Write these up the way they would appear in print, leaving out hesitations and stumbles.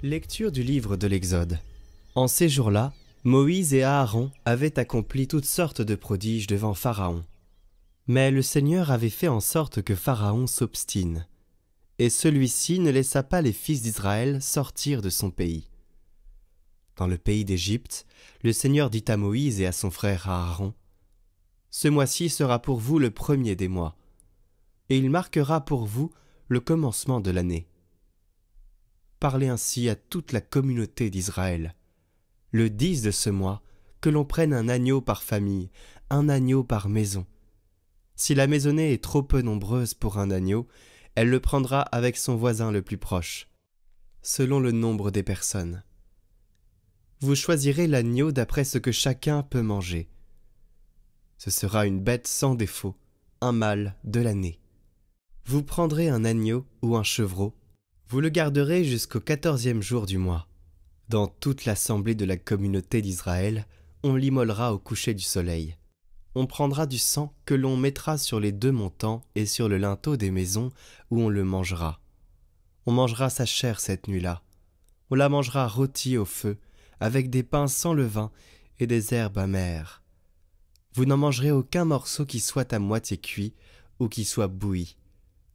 Lecture du livre de l'Exode. En ces jours-là, Moïse et Aaron avaient accompli toutes sortes de prodiges devant Pharaon. Mais le Seigneur avait fait en sorte que Pharaon s'obstine, et celui-ci ne laissa pas les fils d'Israël sortir de son pays. Dans le pays d'Égypte, le Seigneur dit à Moïse et à son frère Aaron : « Ce mois-ci sera pour vous le premier des mois, et il marquera pour vous le commencement de l'année. Parlez ainsi à toute la communauté d'Israël. Le 10 de ce mois, que l'on prenne un agneau par famille, un agneau par maison. Si la maisonnée est trop peu nombreuse pour un agneau, elle le prendra avec son voisin le plus proche, selon le nombre des personnes. Vous choisirez l'agneau d'après ce que chacun peut manger. Ce sera une bête sans défaut, un mâle de l'année. Vous prendrez un agneau ou un chevreau. Vous le garderez jusqu'au 14e jour du mois. Dans toute l'assemblée de la communauté d'Israël, on l'immolera au coucher du soleil. On prendra du sang que l'on mettra sur les 2 montants et sur le linteau des maisons où on le mangera. On mangera sa chair cette nuit-là. On la mangera rôtie au feu, avec des pains sans levain et des herbes amères. Vous n'en mangerez aucun morceau qui soit à moitié cuit ou qui soit bouilli.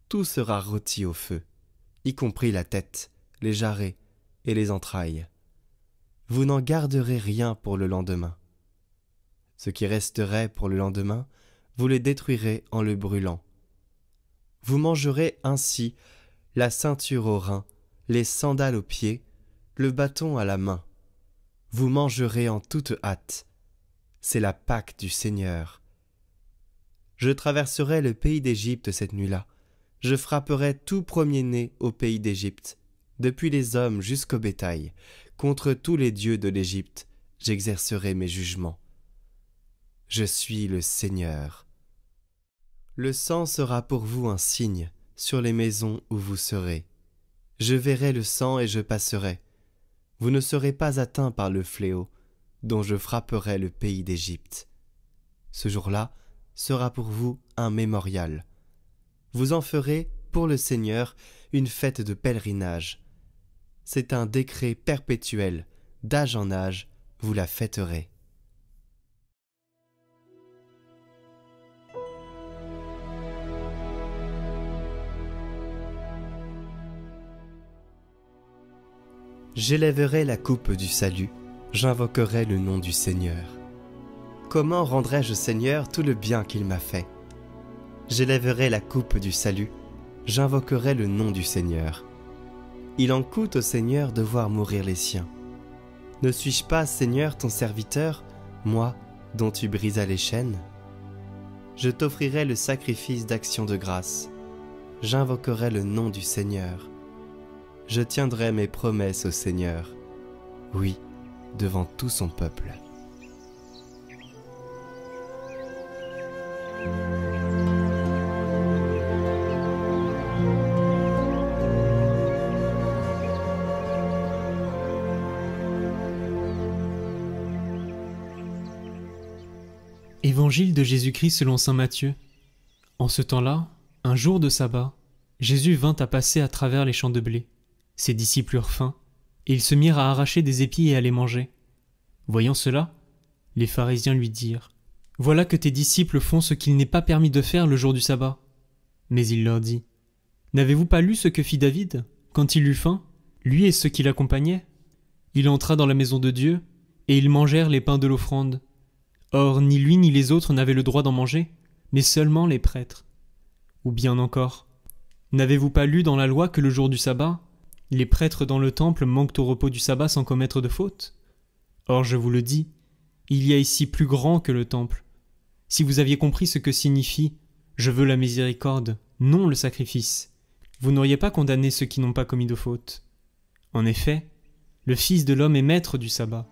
Tout sera rôti au feu, y compris la tête, les jarrets et les entrailles. Vous n'en garderez rien pour le lendemain. Ce qui resterait pour le lendemain, vous le détruirez en le brûlant. Vous mangerez ainsi la ceinture aux reins, les sandales aux pieds, le bâton à la main. Vous mangerez en toute hâte. C'est la Pâque du Seigneur. Je traverserai le pays d'Égypte cette nuit-là. Je frapperai tout premier-né au pays d'Égypte, depuis les hommes jusqu'au bétail. Contre tous les dieux de l'Égypte, j'exercerai mes jugements. Je suis le Seigneur. Le sang sera pour vous un signe sur les maisons où vous serez. Je verrai le sang et je passerai. Vous ne serez pas atteints par le fléau, dont je frapperai le pays d'Égypte. Ce jour-là sera pour vous un mémorial. Vous en ferez, pour le Seigneur, une fête de pèlerinage. C'est un décret perpétuel, d'âge en âge, vous la fêterez. J'élèverai la coupe du salut, j'invoquerai le nom du Seigneur. Comment rendrai-je au Seigneur tout le bien qu'il m'a fait ? J'élèverai la coupe du salut, j'invoquerai le nom du Seigneur. Il en coûte au Seigneur de voir mourir les siens. Ne suis-je pas, Seigneur, ton serviteur, moi, dont tu brisas les chaînes ? Je t'offrirai le sacrifice d'action de grâce. J'invoquerai le nom du Seigneur. Je tiendrai mes promesses au Seigneur, oui, devant tout son peuple. Évangile de Jésus-Christ selon saint Matthieu. En ce temps-là, un jour de sabbat, Jésus vint à passer à travers les champs de blé. Ses disciples eurent faim, et ils se mirent à arracher des épis et à les manger. Voyant cela, les pharisiens lui dirent : « Voilà que tes disciples font ce qu'il n'est pas permis de faire le jour du sabbat. » Mais il leur dit : « N'avez-vous pas lu ce que fit David, quand il eut faim, lui et ceux qui l'accompagnaient ? Il entra dans la maison de Dieu, et ils mangèrent les pains de l'offrande. Or, ni lui ni les autres n'avaient le droit d'en manger, mais seulement les prêtres. Ou bien encore, n'avez-vous pas lu dans la loi que le jour du sabbat, les prêtres dans le temple manquent au repos du sabbat sans commettre de faute ? Or, je vous le dis, il y a ici plus grand que le temple. Si vous aviez compris ce que signifie « Je veux la miséricorde, non le sacrifice », vous n'auriez pas condamné ceux qui n'ont pas commis de faute. En effet, le Fils de l'homme est maître du sabbat.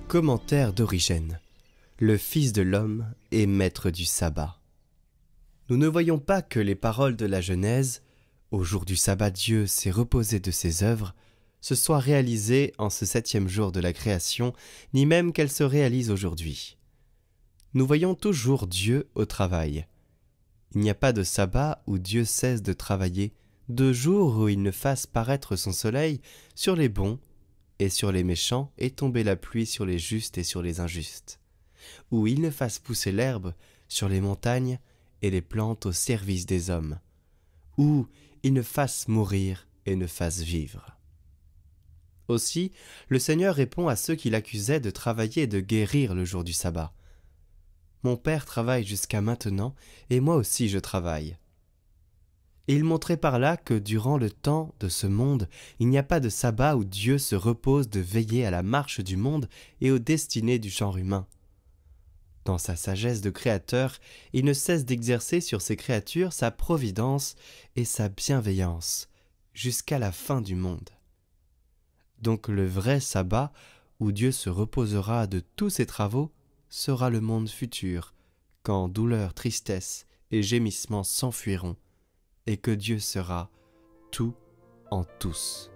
Commentaire d'Origène. Le Fils de l'homme est maître du sabbat. Nous ne voyons pas que les paroles de la Genèse, au jour du sabbat Dieu s'est reposé de ses œuvres, se soit réalisée en ce 7e jour de la création, ni même qu'elle se réalise aujourd'hui. Nous voyons toujours Dieu au travail. Il n'y a pas de sabbat où Dieu cesse de travailler, de jour où il ne fasse paraître son soleil sur les bons et sur les méchants et tomber la pluie sur les justes et sur les injustes, où il ne fasse pousser l'herbe sur les montagnes et les plantes au service des hommes, où il ne fasse mourir et ne fasse vivre. Aussi, le Seigneur répond à ceux qui l'accusaient de travailler et de guérir le jour du sabbat. Mon Père travaille jusqu'à maintenant, et moi aussi je travaille. Et il montrait par là que durant le temps de ce monde, il n'y a pas de sabbat où Dieu se repose de veiller à la marche du monde et aux destinées du genre humain. Dans sa sagesse de créateur, il ne cesse d'exercer sur ses créatures sa providence et sa bienveillance, jusqu'à la fin du monde. Donc le vrai sabbat, où Dieu se reposera de tous ses travaux, sera le monde futur, quand douleur, tristesse et gémissements s'enfuiront, et que Dieu sera tout en tous.